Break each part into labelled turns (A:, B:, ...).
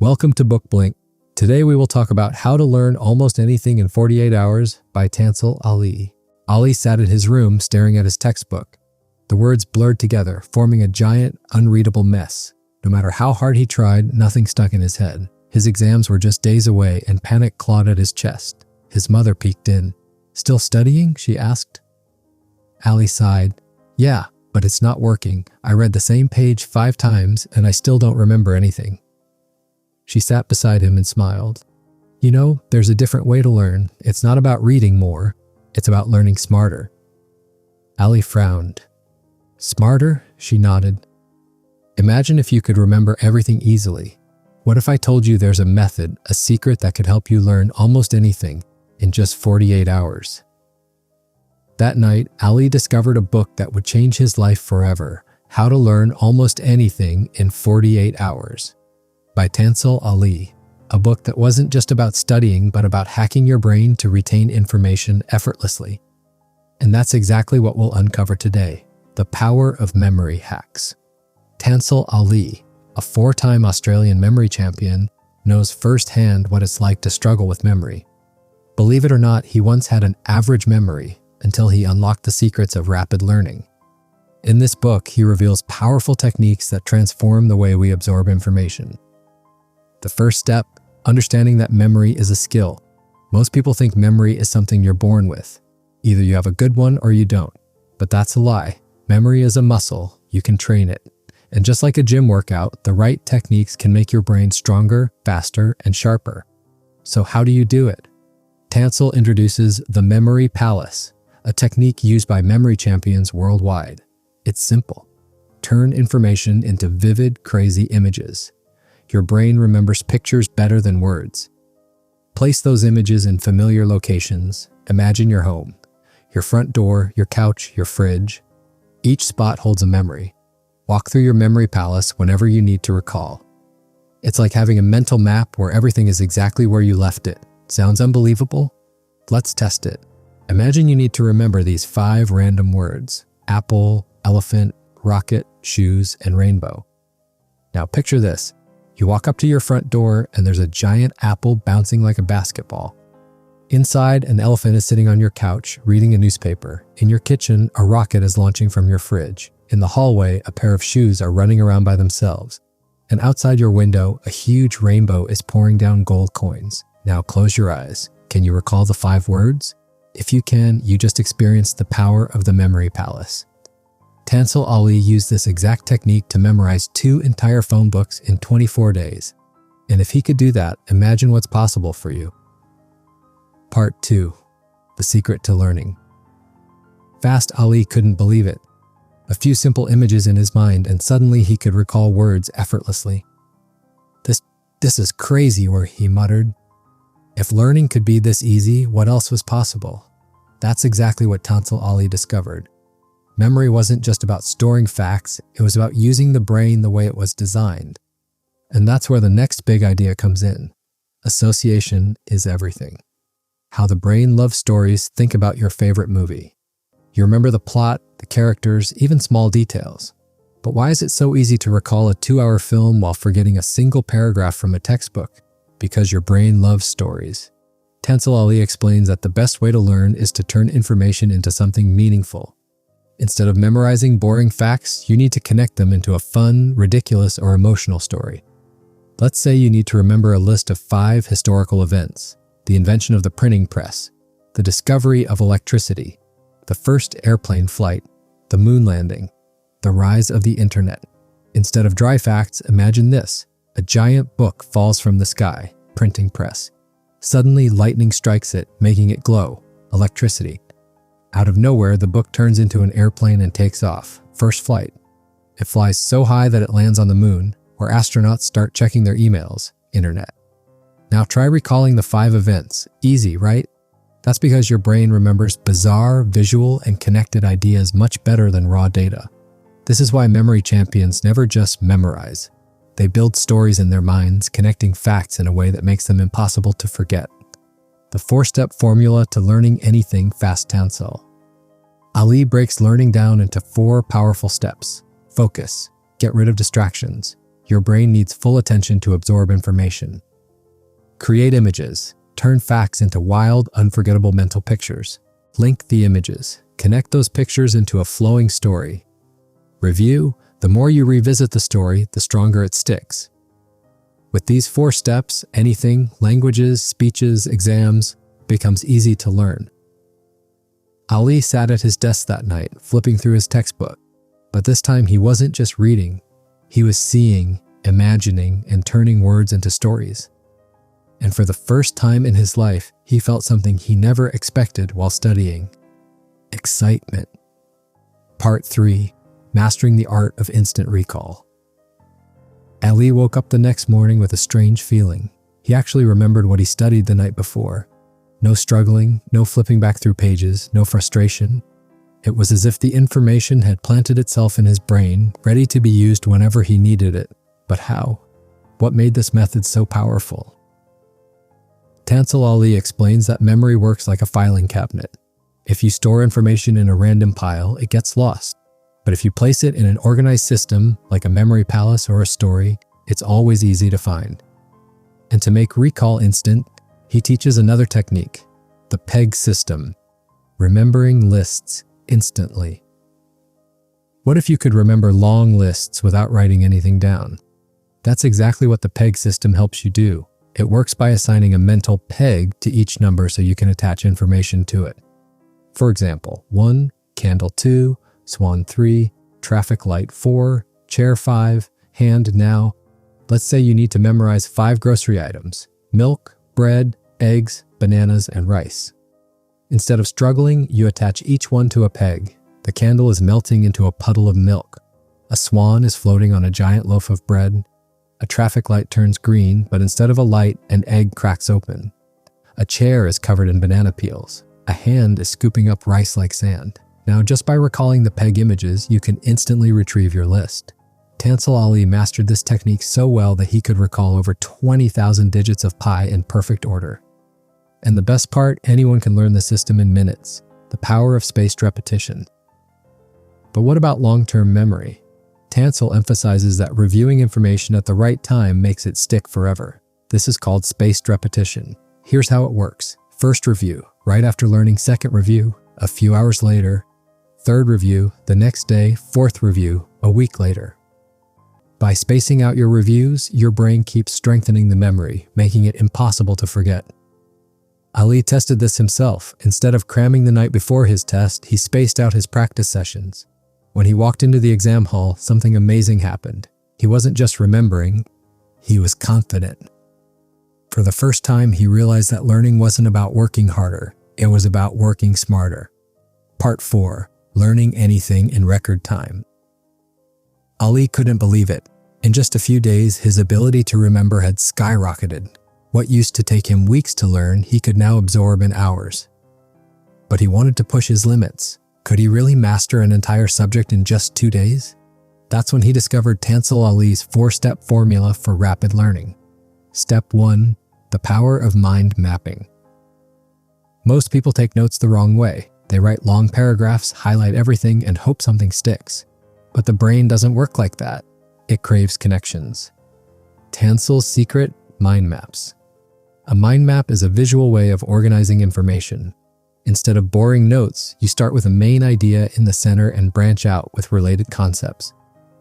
A: Welcome to Book Blink. Today we will talk about How to Learn Almost Anything in 48 Hours by Tansel Ali. Ali sat in his room staring at his textbook. The words blurred together, forming a giant, unreadable mess. No matter how hard he tried, nothing stuck in his head. His exams were just days away and panic clawed at his chest. His mother peeked in. "Still studying?" she asked. Ali sighed. "Yeah, but it's not working. I read the same page 5 times and I still don't remember anything." She sat beside him and smiled. "You know, there's a different way to learn. It's not about reading more. It's about learning smarter." Ali frowned. "Smarter?" She nodded. "Imagine if you could remember everything easily. What if I told you there's a method, a secret that could help you learn almost anything in just 48 hours? That night, Ali discovered a book that would change his life forever. How to Learn Almost Anything in 48 Hours by Tansel Ali. A book that wasn't just about studying, but about hacking your brain to retain information effortlessly. And that's exactly what we'll uncover today. The power of memory hacks. Tansel Ali, a 4-time Australian memory champion, knows firsthand what it's like to struggle with memory. Believe it or not, he once had an average memory until he unlocked the secrets of rapid learning. In this book, he reveals powerful techniques that transform the way we absorb information. The first step, understanding that memory is a skill. Most people think memory is something you're born with. Either you have a good one or you don't. But that's a lie. Memory is a muscle. You can train it. And just like a gym workout, the right techniques can make your brain stronger, faster, and sharper. So how do you do it? Tansel introduces the Memory Palace, a technique used by memory champions worldwide. It's simple. Turn information into vivid, crazy images. Your brain remembers pictures better than words. Place those images in familiar locations. Imagine your home, your front door, your couch, your fridge. Each spot holds a memory. Walk through your memory palace whenever you need to recall. It's like having a mental map where everything is exactly where you left it. Sounds unbelievable? Let's test it. Imagine you need to remember these 5 random words: apple, elephant, rocket, shoes, and rainbow. Now picture this. You walk up to your front door and there's a giant apple bouncing like a basketball. Inside, an elephant is sitting on your couch, reading a newspaper. In your kitchen, a rocket is launching from your fridge. In the hallway, a pair of shoes are running around by themselves. And outside your window, a huge rainbow is pouring down gold coins. Now close your eyes. Can you recall the 5 words? If you can, you just experienced the power of the memory palace. Tansel Ali used this exact technique to memorize 2 entire phone books in 24 days. And if he could do that, imagine what's possible for you. Part 2. The Secret to Learning. Fast Ali couldn't believe it. A few simple images in his mind, and suddenly he could recall words effortlessly. This is crazy, he muttered. If learning could be this easy, what else was possible? That's exactly what Tansel Ali discovered. Memory wasn't just about storing facts, it was about using the brain the way it was designed. And that's where the next big idea comes in. Association is everything. How the brain loves stories. Think about your favorite movie. You remember the plot, the characters, even small details. But why is it so easy to recall a 2-hour film while forgetting a single paragraph from a textbook? Because your brain loves stories. Tansel Ali explains that the best way to learn is to turn information into something meaningful. Instead of memorizing boring facts, you need to connect them into a fun, ridiculous, or emotional story. Let's say you need to remember a list of 5 historical events: the invention of the printing press, the discovery of electricity, the first airplane flight, the moon landing, the rise of the internet. Instead of dry facts, imagine this. A giant book falls from the sky, printing press. Suddenly, lightning strikes it, making it glow, electricity. Out of nowhere, the book turns into an airplane and takes off, first flight. It flies so high that it lands on the moon, where astronauts start checking their emails, internet. Now try recalling the 5 events. Easy, right? That's because your brain remembers bizarre, visual, and connected ideas much better than raw data. This is why memory champions never just memorize. They build stories in their minds, connecting facts in a way that makes them impossible to forget. The 4-step formula to learning anything fast. Tansel Ali breaks learning down into 4 powerful steps. Focus. Get rid of distractions. Your brain needs full attention to absorb information. Create images. Turn facts into wild, unforgettable mental pictures. Link the images. Connect those pictures into a flowing story. Review. The more you revisit the story, the stronger it sticks. With these 4 steps, anything, languages, speeches, exams, becomes easy to learn. Ali sat at his desk that night, flipping through his textbook. But this time he wasn't just reading. He was seeing, imagining, and turning words into stories. And for the first time in his life, he felt something he never expected while studying. Excitement. Part 3. Mastering the Art of Instant Recall. Ali woke up the next morning with a strange feeling. He actually remembered what he studied the night before. No struggling, no flipping back through pages, no frustration. It was as if the information had planted itself in his brain, ready to be used whenever he needed it. But how? What made this method so powerful? Tansel Ali explains that memory works like a filing cabinet. If you store information in a random pile, it gets lost. But if you place it in an organized system, like a memory palace or a story, it's always easy to find. And to make recall instant, he teaches another technique, the PEG system, remembering lists instantly. What if you could remember long lists without writing anything down? That's exactly what the PEG system helps you do. It works by assigning a mental peg to each number so you can attach information to it. For example, 1, candle 2, swan 3, traffic light 4, chair 5, hand now. Let's say you need to memorize 5 grocery items: milk, bread, eggs, bananas, and rice. Instead of struggling, you attach each one to a peg. The candle is melting into a puddle of milk. A swan is floating on a giant loaf of bread. A traffic light turns green, but instead of a light, an egg cracks open. A chair is covered in banana peels. A hand is scooping up rice like sand. Now, just by recalling the peg images, you can instantly retrieve your list. Tansel Ali mastered this technique so well that he could recall over 20,000 digits of pi in perfect order. And the best part, anyone can learn the system in minutes. The power of spaced repetition. But what about long-term memory? Tansel emphasizes that reviewing information at the right time makes it stick forever. This is called spaced repetition. Here's how it works. First review, right after learning. Second review, a few hours later. Third review, the next day. Fourth review, a week later. By spacing out your reviews, your brain keeps strengthening the memory, making it impossible to forget. Ali tested this himself. Instead of cramming the night before his test, he spaced out his practice sessions. When he walked into the exam hall, something amazing happened. He wasn't just remembering, he was confident. For the first time, he realized that learning wasn't about working harder, it was about working smarter. Part 4. Learning anything in record time. Ali couldn't believe it. In just a few days, his ability to remember had skyrocketed. What used to take him weeks to learn, he could now absorb in hours. But he wanted to push his limits. Could he really master an entire subject in just 2 days? That's when he discovered Tansel Ali's 4-step formula for rapid learning. Step 1. The power of mind mapping. Most people take notes the wrong way. They write long paragraphs, highlight everything, and hope something sticks. But the brain doesn't work like that. It craves connections. Tansel's secret: mind maps. A mind map is a visual way of organizing information. Instead of boring notes, you start with a main idea in the center and branch out with related concepts.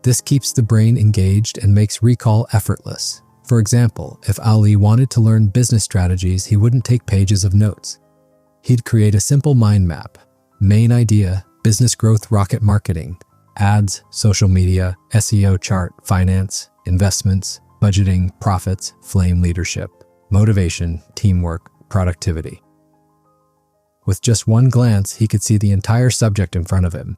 A: This keeps the brain engaged and makes recall effortless. For example, if Ali wanted to learn business strategies, he wouldn't take pages of notes. He'd create a simple mind map. Main idea: business growth, rocket marketing, ads, social media, SEO chart, finance, investments, budgeting, profits, flame leadership, motivation, teamwork, productivity. With just one glance, he could see the entire subject in front of him.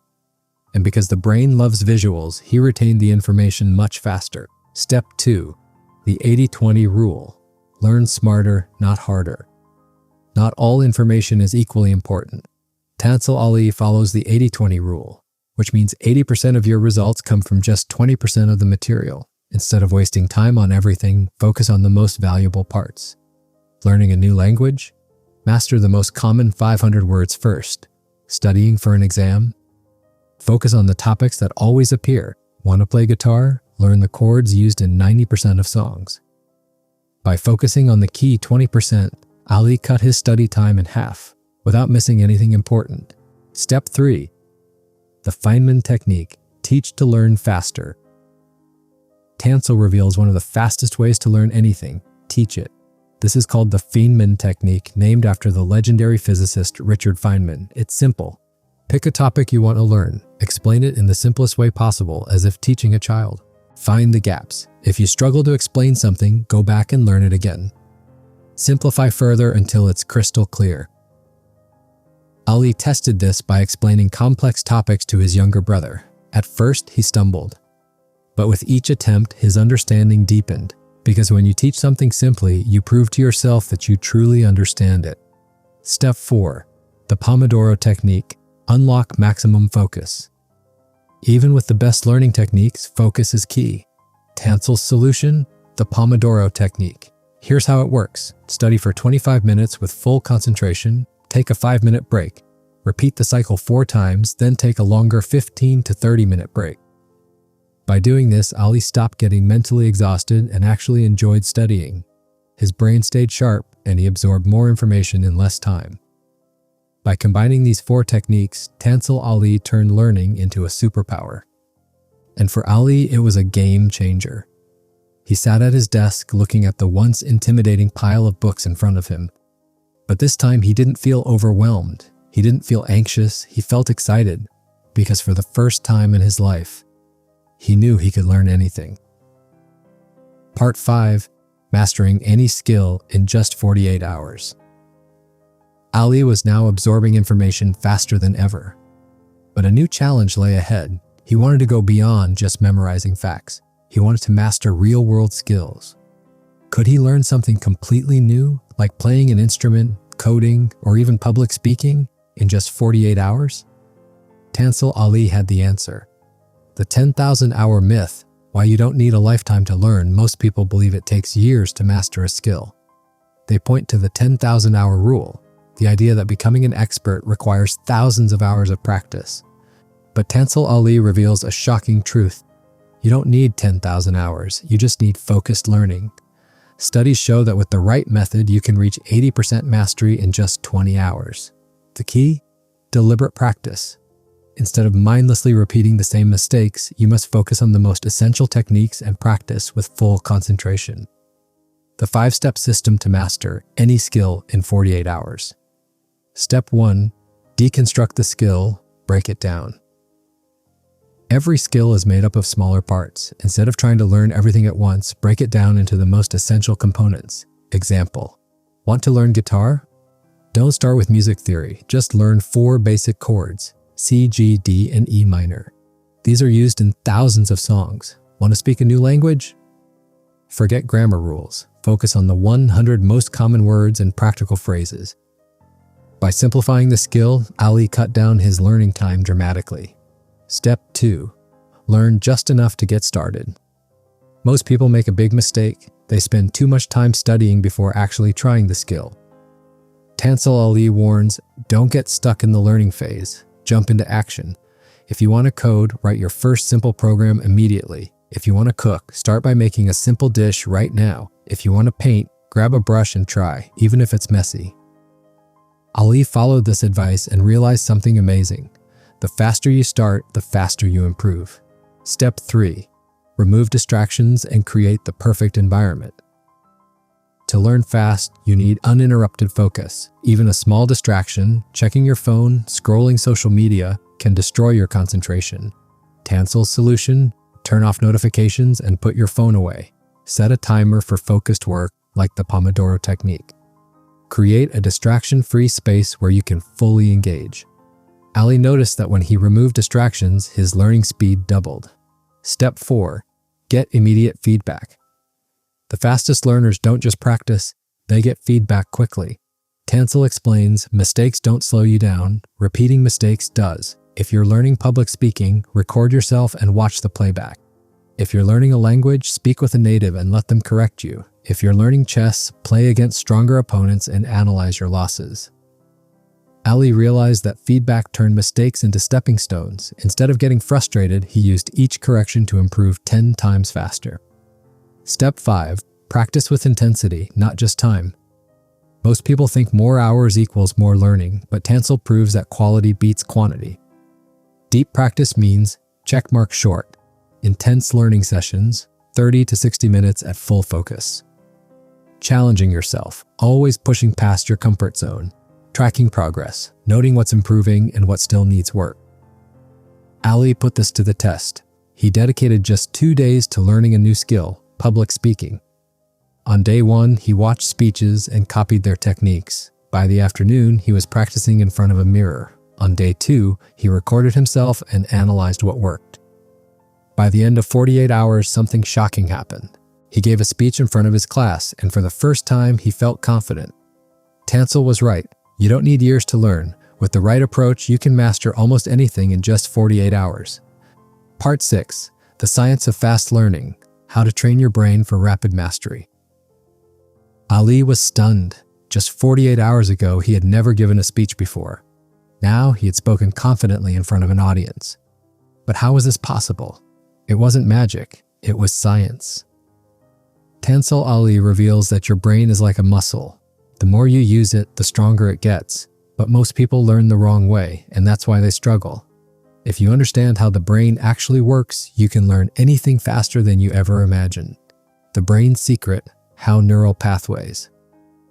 A: And because the brain loves visuals, he retained the information much faster. Step 2. The 80-20 rule. Learn smarter, not harder. Not all information is equally important. Tansel Ali follows the 80-20 rule, which means 80% of your results come from just 20% of the material. Instead of wasting time on everything, focus on the most valuable parts. Learning a new language? Master the most common 500 words first. Studying for an exam? Focus on the topics that always appear. Want to play guitar? learn the chords used in 90% of songs. By focusing on the key 20%, Ali cut his study time in half without missing anything important. Step 3. The Feynman technique. Teach to learn faster. Tansel reveals one of the fastest ways to learn anything. Teach it. This is called the Feynman technique, named after the legendary physicist Richard Feynman. It's simple. Pick a topic you want to learn. Explain it in the simplest way possible, as if teaching a child. Find the gaps. If you struggle to explain something, go back and learn it again. Simplify further until it's crystal clear. Ali tested this by explaining complex topics to his younger brother. At first, he stumbled. But with each attempt, his understanding deepened. Because when you teach something simply, you prove to yourself that you truly understand it. Step 4. The Pomodoro technique. Unlock maximum focus. Even with the best learning techniques, focus is key. Tansel's solution? The Pomodoro technique. Here's how it works. Study for 25 minutes with full concentration. Take a 5-minute break. Repeat the cycle 4 times, then take a longer 15 to 30-minute break. By doing this, Ali stopped getting mentally exhausted and actually enjoyed studying. His brain stayed sharp, and he absorbed more information in less time. By combining these 4 techniques, Tansel Ali turned learning into a superpower. And for Ali, it was a game changer. He sat at his desk looking at the once intimidating pile of books in front of him. But this time he didn't feel overwhelmed. He didn't feel anxious. He felt excited, because for the first time in his life, he knew he could learn anything. Part 5. Mastering any skill in just 48 hours. Ali was now absorbing information faster than ever. But a new challenge lay ahead. He wanted to go beyond just memorizing facts. He wanted to master real-world skills. Could he learn something completely new, like playing an instrument, coding, or even public speaking, in just 48 hours? Tansel Ali had the answer. The 10,000-hour myth. Why you don't need a lifetime to learn. Most people believe it takes years to master a skill. They point to the 10,000-hour rule, the idea that becoming an expert requires thousands of hours of practice. But Tansel Ali reveals a shocking truth. You don't need 10,000 hours, you just need focused learning. Studies show that with the right method, you can reach 80% mastery in just 20 hours. The key? Deliberate practice. Instead of mindlessly repeating the same mistakes, you must focus on the most essential techniques and practice with full concentration. The 5-step system to master any skill in 48 hours. Step 1. Deconstruct the skill, break it down. Every skill is made up of smaller parts. Instead of trying to learn everything at once, break it down into the most essential components. Example: want to learn guitar? Don't start with music theory, just learn 4 basic chords: C, G, D, and E minor. These are used in thousands of songs. Want to speak a new language? Forget grammar rules. Focus on the 100 most common words and practical phrases. By simplifying the skill, Ali cut down his learning time dramatically. Step 2. Learn just enough to get started. Most people make a big mistake. They spend too much time studying before actually trying the skill. Tansel Ali warns, don't get stuck in the learning phase. Jump into action. If you want to code, write your first simple program immediately. If you want to cook, start by making a simple dish right now. If you want to paint, grab a brush and try, even if it's messy. Ali followed this advice and realized something amazing. The faster you start, the faster you improve. Step 3. Remove distractions and create the perfect environment. To learn fast, you need uninterrupted focus. Even a small distraction, checking your phone, scrolling social media, can destroy your concentration. Tansel's solution? Turn off notifications and put your phone away. Set a timer for focused work, like the Pomodoro technique. Create a distraction-free space where you can fully engage. Ali noticed that when he removed distractions, his learning speed doubled. Step 4. Get immediate feedback. The fastest learners don't just practice, they get feedback quickly. Tansel explains, mistakes don't slow you down, repeating mistakes does. If you're learning public speaking, record yourself and watch the playback. If you're learning a language, speak with a native and let them correct you. If you're learning chess, play against stronger opponents and analyze your losses. Ali realized that feedback turned mistakes into stepping stones. Instead of getting frustrated, he used each correction to improve 10 times faster. Step 5. Practice with intensity, not just time. Most people think more hours equals more learning, but Tansel proves that quality beats quantity. Deep practice means checkmark short, intense learning sessions, 30 to 60 minutes at full focus. Challenging yourself, always pushing past your comfort zone. Tracking progress, noting what's improving and what still needs work. Ali put this to the test. He dedicated just 2 days to learning a new skill, public speaking. On day 1, he watched speeches and copied their techniques. By the afternoon, he was practicing in front of a mirror. On day 2, he recorded himself and analyzed what worked. By the end of 48 hours, something shocking happened. He gave a speech in front of his class, and for the first time, he felt confident. Tansel was right. You don't need years to learn. With the right approach, you can master almost anything in just 48 hours. Part 6. The Science of Fast Learning. How to Train Your Brain for Rapid Mastery. Ali was stunned. Just 48 hours ago, he had never given a speech before. Now, he had spoken confidently in front of an audience. But how was this possible? It wasn't magic. It was science. Tansel Ali reveals that your brain is like a muscle. The more you use it, the stronger it gets. But most people learn the wrong way, and that's why they struggle. If you understand how the brain actually works, you can learn anything faster than you ever imagined. The brain's secret: how neural pathways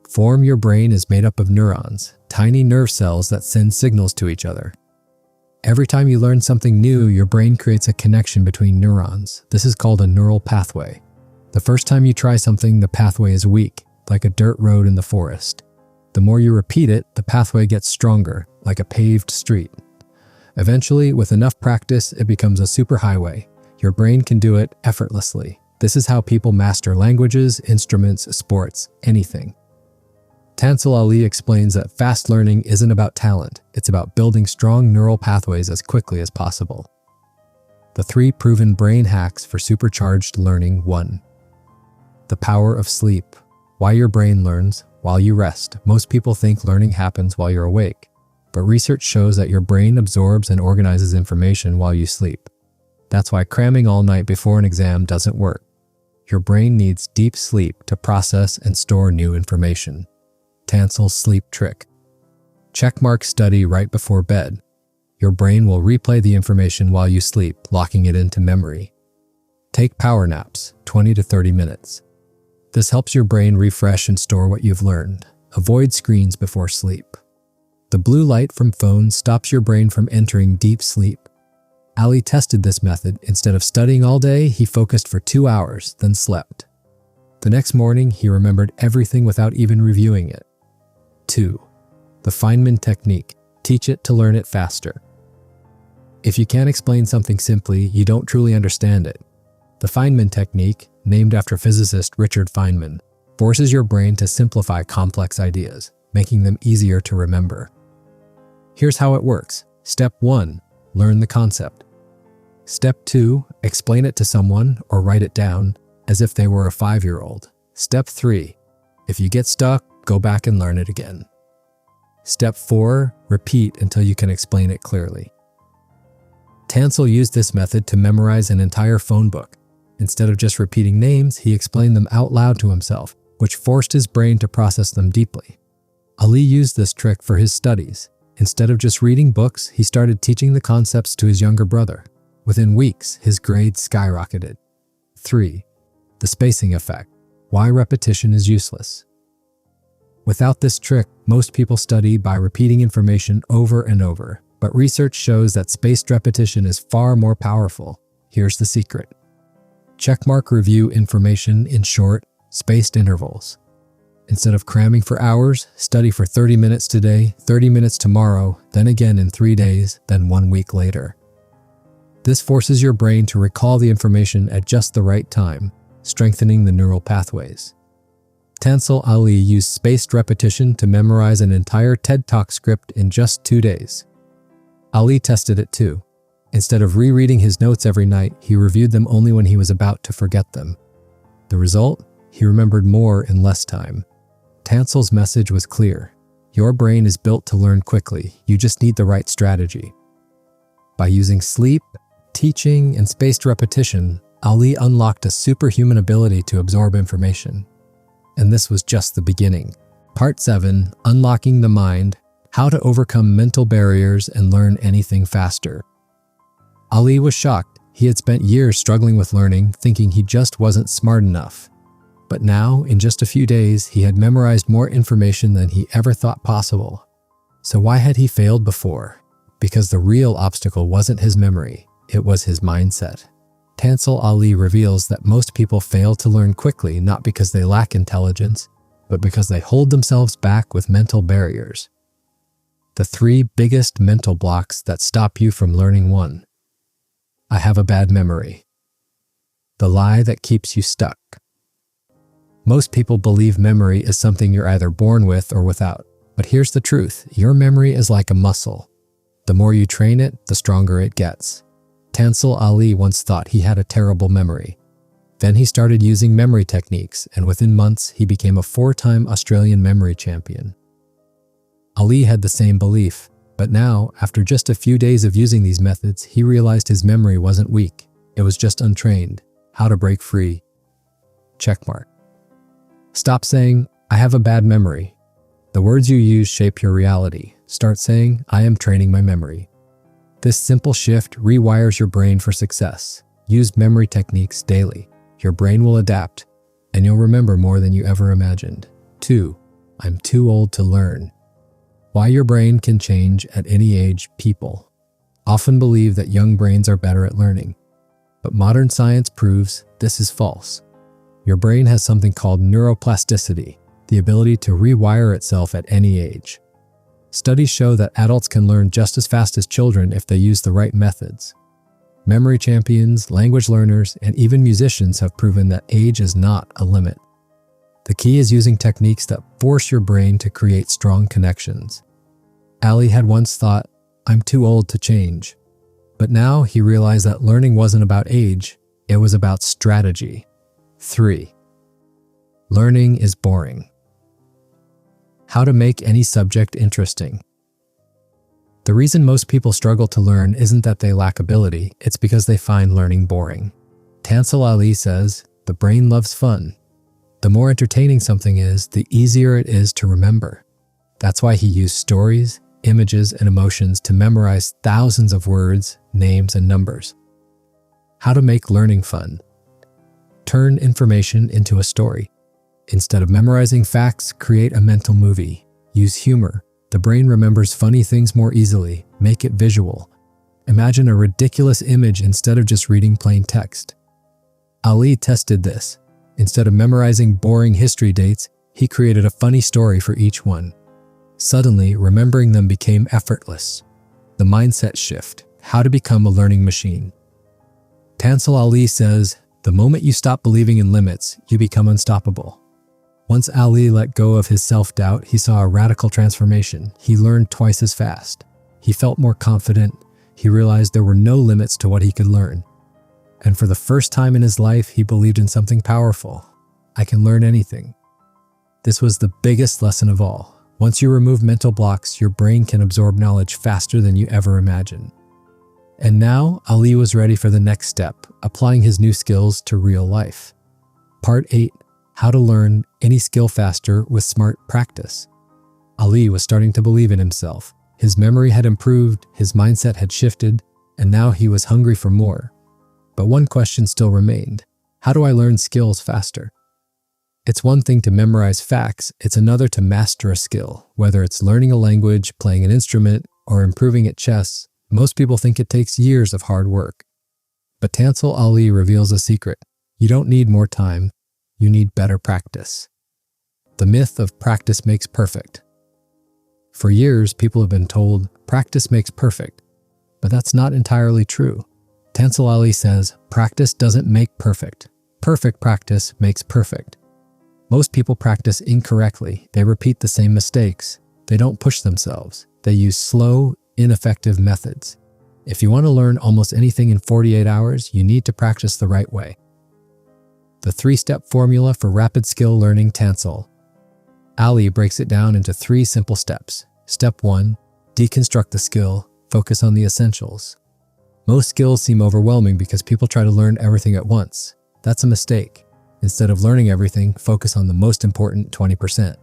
A: form. Your brain is made up of neurons, tiny nerve cells that send signals to each other. Every time you learn something new, your brain creates a connection between neurons. This is called a neural pathway. The first time you try something, the pathway is weak, like a dirt road in the forest. The more you repeat it, the pathway gets stronger, like a paved street. Eventually, with enough practice, it becomes a superhighway. Your brain can do it effortlessly. This is how people master languages, instruments, sports, anything. Tansel Ali explains that fast learning isn't about talent. It's about building strong neural pathways as quickly as possible. The 3 proven brain hacks for supercharged learning. 1. The power of sleep. Why your brain learns while you rest. Most people think learning happens while you're awake, but research shows that your brain absorbs and organizes information while you sleep. That's why cramming all night before an exam doesn't work. Your brain needs deep sleep to process and store new information. Tansel's sleep trick. Checkmark study right before bed. Your brain will replay the information while you sleep, locking it into memory. Take power naps, 20 to 30 minutes. This helps your brain refresh and store what you've learned. Avoid screens before sleep. The blue light from phones stops your brain from entering deep sleep. Ali tested this method. Instead of studying all day, he focused for 2 hours, then slept. The next morning, he remembered everything without even reviewing it. 2. The Feynman technique. Teach it to learn it faster. If you can't explain something simply, you don't truly understand it. The Feynman technique, named after physicist Richard Feynman, forces your brain to simplify complex ideas, making them easier to remember. Here's how it works. Step 1. Learn the concept. Step 2. Explain it to someone or write it down as if they were a 5-year-old. Step 3. If you get stuck, go back and learn it again. Step 4. Repeat until you can explain it clearly. Tansel used this method to memorize an entire phone book. Instead of just repeating names, he explained them out loud to himself, which forced his brain to process them deeply. Ali used this trick for his studies. Instead of just reading books, he started teaching the concepts to his younger brother. Within weeks, his grades skyrocketed. 3. The spacing effect. Why repetition is useless. Without this trick, most people study by repeating information over and over, but research shows that spaced repetition is far more powerful. Here's the secret. Checkmark review information in short, spaced intervals. Instead of cramming for hours, study for 30 minutes today, 30 minutes tomorrow, then again in 3 days, then 1 week later. This forces your brain to recall the information at just the right time, strengthening the neural pathways. Tansel Ali used spaced repetition to memorize an entire TED Talk script in just 2 days. Ali tested it too. Instead of rereading his notes every night, he reviewed them only when he was about to forget them. The result? He remembered more in less time. Tansel's message was clear. Your brain is built to learn quickly. You just need the right strategy. By using sleep, teaching, and spaced repetition, Ali unlocked a superhuman ability to absorb information. And this was just the beginning. Part 7, Unlocking the Mind, How to Overcome Mental Barriers and Learn Anything Faster. Ali was shocked. He had spent years struggling with learning, thinking he just wasn't smart enough. But now, in just a few days, he had memorized more information than he ever thought possible. So why had he failed before? Because the real obstacle wasn't his memory, it was his mindset. Tansel Ali reveals that most people fail to learn quickly not because they lack intelligence, but because they hold themselves back with mental barriers. The 3 biggest mental blocks that stop you from learning. 1. I have a bad memory. The lie that keeps you stuck. Most people believe memory is something you're either born with or without. But here's the truth, your memory is like a muscle. The more you train it, the stronger it gets. Tansel Ali once thought he had a terrible memory. Then he started using memory techniques, and within months, he became a 4-time Australian memory champion. Ali had the same belief, but now, after just a few days of using these methods, he realized his memory wasn't weak. It was just untrained. How to break free? Checkmark. Stop saying, I have a bad memory. The words you use shape your reality. Start saying, I am training my memory. This simple shift rewires your brain for success. Use memory techniques daily. Your brain will adapt, and you'll remember more than you ever imagined. 2. I'm too old to learn. Why your brain can change at any age. People often believe that young brains are better at learning, but modern science proves this is false. Your brain has something called neuroplasticity, the ability to rewire itself at any age. Studies show that adults can learn just as fast as children if they use the right methods. Memory champions, language learners, and even musicians have proven that age is not a limit. The key is using techniques that force your brain to create strong connections. Ali had once thought, I'm too old to change. But now he realized that learning wasn't about age, it was about strategy. 3. Learning is boring. How to make any subject interesting. The reason most people struggle to learn isn't that they lack ability, it's because they find learning boring. Tansel Ali says, the brain loves fun. The more entertaining something is, the easier it is to remember. That's why he used stories, images, and emotions to memorize thousands of words, names, and numbers. How to make learning fun. Turn information into a story. Instead of memorizing facts, create a mental movie. Use humor. The brain remembers funny things more easily. Make it visual. Imagine a ridiculous image instead of just reading plain text. Ali tested this. Instead of memorizing boring history dates, he created a funny story for each one. Suddenly, remembering them became effortless. The mindset shift. How to become a learning machine. Tansel Ali says, the moment you stop believing in limits, you become unstoppable. Once Ali let go of his self-doubt, he saw a radical transformation. He learned twice as fast. He felt more confident. He realized there were no limits to what he could learn. And for the first time in his life, he believed in something powerful. I can learn anything. This was the biggest lesson of all. Once you remove mental blocks, your brain can absorb knowledge faster than you ever imagined. And now, Ali was ready for the next step, applying his new skills to real life. Part 8. How to learn any skill faster with smart practice. Ali was starting to believe in himself. His memory had improved, his mindset had shifted, and now he was hungry for more. But one question still remained. How do I learn skills faster? It's one thing to memorize facts, it's another to master a skill. Whether it's learning a language, playing an instrument, or improving at chess, most people think it takes years of hard work. But Tansel Ali reveals a secret. You don't need more time, you need better practice. The myth of practice makes perfect. For years, people have been told practice makes perfect, but that's not entirely true. Tansel Ali says, practice doesn't make perfect. Perfect practice makes perfect. Most people practice incorrectly. They repeat the same mistakes. They don't push themselves. They use slow, ineffective methods. If you want to learn almost anything in 48 hours, you need to practice the right way. The 3-step formula for rapid skill learning. Tansel Ali breaks it down into 3 simple steps. Step 1, deconstruct the skill, focus on the essentials. Most skills seem overwhelming because people try to learn everything at once. That's a mistake. Instead of learning everything, focus on the most important 20%.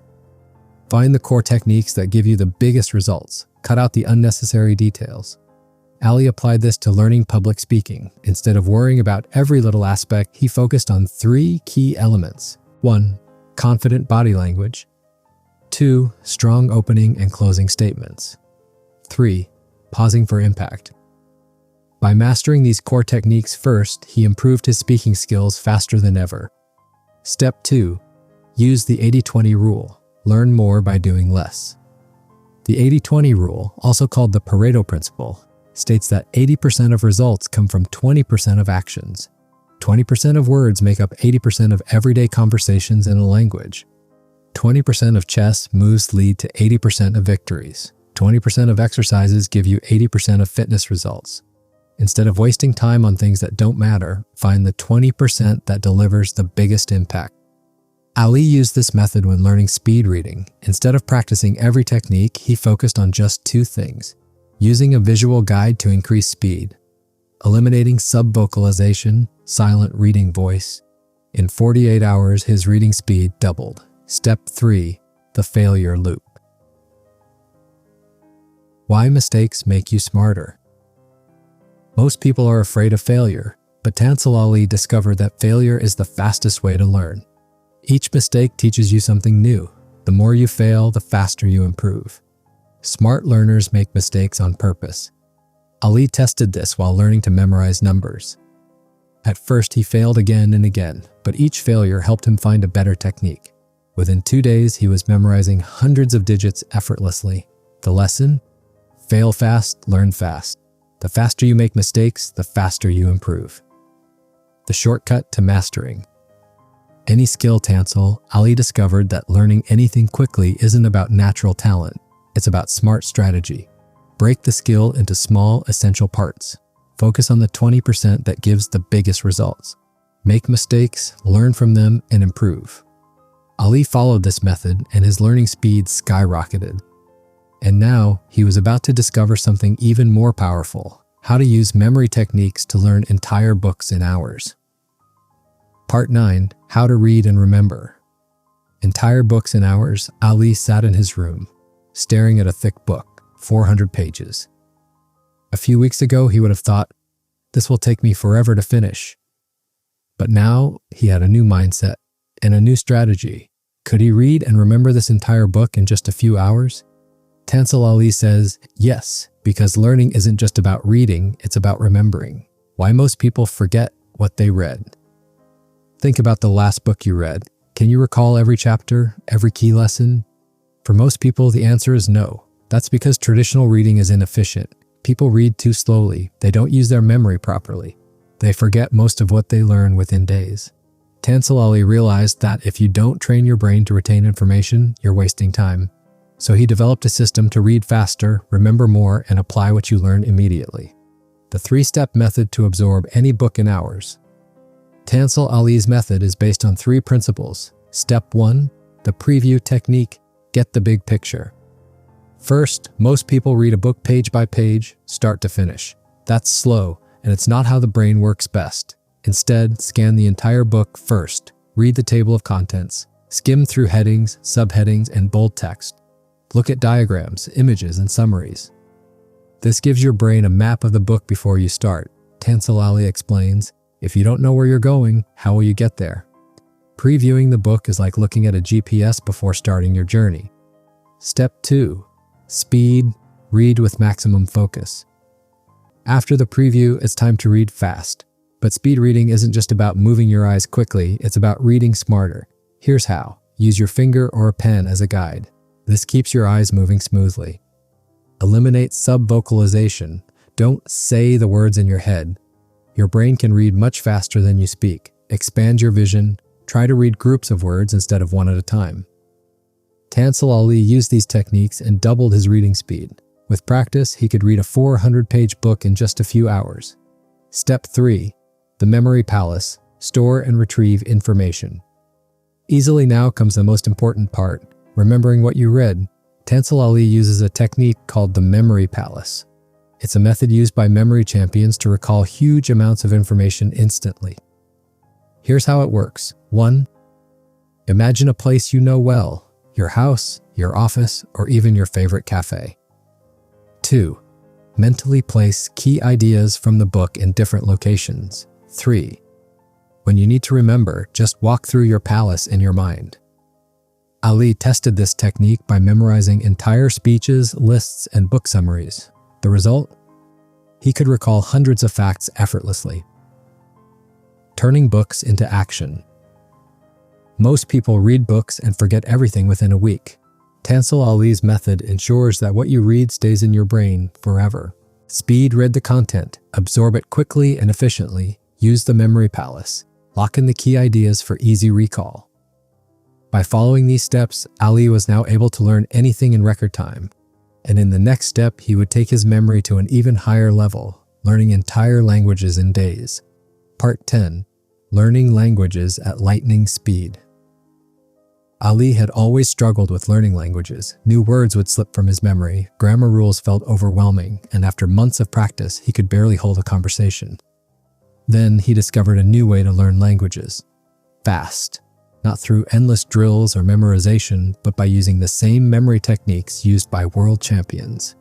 A: Find the core techniques that give you the biggest results. Cut out the unnecessary details. Ali applied this to learning public speaking. Instead of worrying about every little aspect, he focused on 3 key elements. 1, confident body language. 2, strong opening and closing statements. 3, pausing for impact. By mastering these core techniques first, he improved his speaking skills faster than ever. Step 2, use the 80-20 rule. Learn more by doing less. The 80-20 rule, also called the Pareto principle, states that 80% of results come from 20% of actions. 20% of words make up 80% of everyday conversations in a language. 20% of chess moves lead to 80% of victories. 20% of exercises give you 80% of fitness results. Instead of wasting time on things that don't matter, find the 20% that delivers the biggest impact. Ali used this method when learning speed reading. Instead of practicing every technique, he focused on just 2 things: using a visual guide to increase speed, eliminating sub-vocalization, silent reading voice. In 48 hours, his reading speed doubled. Step 3, the failure loop. Why mistakes make you smarter? Most people are afraid of failure, but Tansel Ali discovered that failure is the fastest way to learn. Each mistake teaches you something new. The more you fail, the faster you improve. Smart learners make mistakes on purpose. Ali tested this while learning to memorize numbers. At first, he failed again and again, but each failure helped him find a better technique. Within 2 days, he was memorizing hundreds of digits effortlessly. The lesson? Fail fast, learn fast. The faster you make mistakes, the faster you improve. The shortcut to mastering. Any skill, Tansel Ali discovered that learning anything quickly isn't about natural talent. It's about smart strategy. Break the skill into small, essential parts. Focus on the 20% that gives the biggest results. Make mistakes, learn from them, and improve. Ali followed this method, and his learning speed skyrocketed. And now, he was about to discover something even more powerful: how to use memory techniques to learn entire books in hours. Part 9, How to Read and Remember. Entire books in hours, Ali sat in his room, staring at a thick book, 400 pages. A few weeks ago, he would have thought, this will take me forever to finish. But now, he had a new mindset and a new strategy. Could he read and remember this entire book in just a few hours? Tansel Ali says, yes, because learning isn't just about reading, it's about remembering. Why most people forget what they read. Think about the last book you read. Can you recall every chapter, every key lesson? For most people, the answer is no. That's because traditional reading is inefficient. People read too slowly. They don't use their memory properly. They forget most of what they learn within days. Tansel Ali realized that if you don't train your brain to retain information, you're wasting time. So he developed a system to read faster, remember more, and apply what you learn immediately. The 3-step method to absorb any book in hours. Tansel Ali's method is based on 3 principles. Step 1, the preview technique. Get the big picture. First, most people read a book page by page, start to finish. That's slow, and it's not how the brain works best. Instead, scan the entire book first. Read the table of contents. Skim through headings, subheadings, and bold text. Look at diagrams, images, and summaries. This gives your brain a map of the book before you start. Tansel Ali explains, if you don't know where you're going, how will you get there? Previewing the book is like looking at a GPS before starting your journey. Step 2. Speed. Read with maximum focus. After the preview, it's time to read fast. But speed reading isn't just about moving your eyes quickly, it's about reading smarter. Here's how. Use your finger or a pen as a guide. This keeps your eyes moving smoothly. Eliminate sub-vocalization. Don't say the words in your head. Your brain can read much faster than you speak. Expand your vision. Try to read groups of words instead of one at a time. Tansel Ali used these techniques and doubled his reading speed. With practice, he could read a 400-page book in just a few hours. Step 3. The Memory Palace. Store and retrieve information. Easily now comes the most important part. remembering what you read, Tansel Ali uses a technique called the memory palace. It's a method used by memory champions to recall huge amounts of information instantly. Here's how it works. 1. Imagine a place you know well, your house, your office, or even your favorite cafe. 2. Mentally place key ideas from the book in different locations. 3. When you need to remember, just walk through your palace in your mind. Ali tested this technique by memorizing entire speeches, lists, and book summaries. The result? He could recall hundreds of facts effortlessly. Turning books into action. Most people read books and forget everything within a week. Tansel Ali's method ensures that what you read stays in your brain forever. Speed read the content, absorb it quickly and efficiently, use the memory palace, lock in the key ideas for easy recall. By following these steps, Ali was now able to learn anything in record time. And in the next step, he would take his memory to an even higher level, learning entire languages in days. Part 10. Learning languages at lightning speed. Ali had always struggled with learning languages. New words would slip from his memory, grammar rules felt overwhelming, and after months of practice, he could barely hold a conversation. Then he discovered a new way to learn languages. Fast. Not through endless drills or memorization, but by using the same memory techniques used by world champions.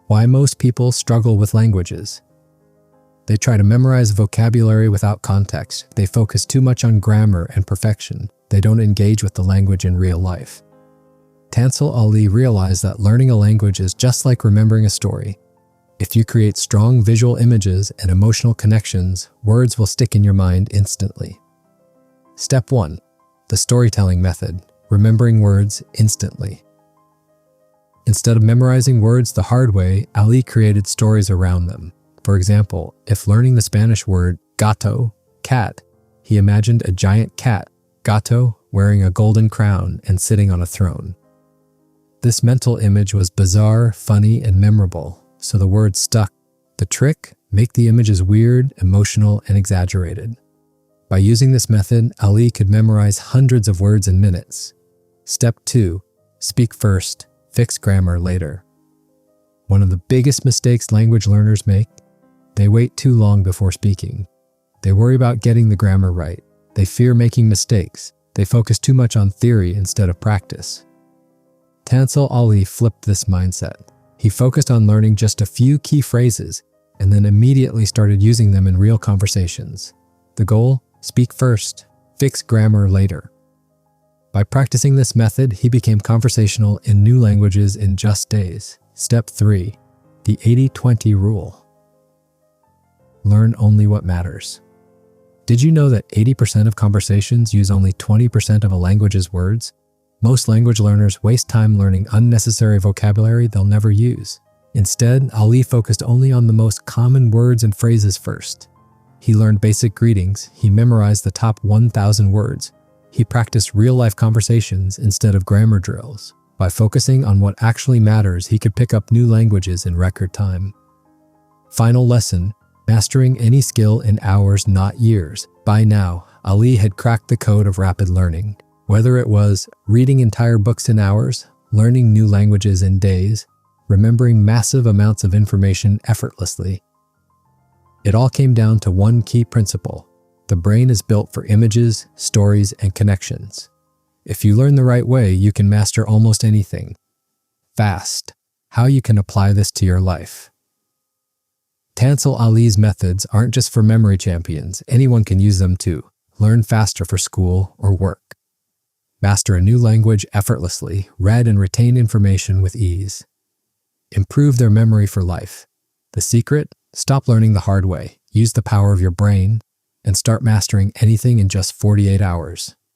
A: Why most people struggle with languages? They try to memorize vocabulary without context. They focus too much on grammar and perfection. They don't engage with the language in real life. Tansel Ali realized that learning a language is just like remembering a story. If you create strong visual images and emotional connections, words will stick in your mind instantly. Step 1. The storytelling method, remembering words instantly. Instead of memorizing words the hard way, Ali created stories around them. For example, if learning the Spanish word gato, cat, he imagined a giant cat, gato, wearing a golden crown and sitting on a throne. This mental image was bizarre, funny, and memorable, so the words stuck. The trick? Make the images weird, emotional, and exaggerated. By using this method, Ali could memorize hundreds of words in minutes. Step 2. Speak first, fix grammar later. One of the biggest mistakes language learners make? They wait too long before speaking. They worry about getting the grammar right. They fear making mistakes. They focus too much on theory instead of practice. Tansel Ali flipped this mindset. He focused on learning just a few key phrases and then immediately started using them in real conversations. The goal? Speak first, fix grammar later. By practicing this method, he became conversational in new languages in just days. Step 3. The 80-20 rule. Learn only what matters. Did you know that 80% of conversations use only 20% of a language's words? Most language learners waste time learning unnecessary vocabulary they'll never use. Instead, Ali focused only on the most common words and phrases first. He learned basic greetings, he memorized the top 1,000 words. He practiced real-life conversations instead of grammar drills. By focusing on what actually matters, he could pick up new languages in record time. Final lesson, mastering any skill in hours, not years. By now, Ali had cracked the code of rapid learning. Whether it was reading entire books in hours, learning new languages in days, remembering massive amounts of information effortlessly, it all came down to one key principle. The brain is built for images, stories, and connections. If you learn the right way, you can master almost anything. Fast. How you can apply this to your life. Tansel Ali's methods aren't just for memory champions. Anyone can use them too. Learn faster for school or work. Master a new language effortlessly. Read and retain information with ease. Improve their memory for life. The secret? Stop learning the hard way, use the power of your brain, and start mastering anything in just 48 hours.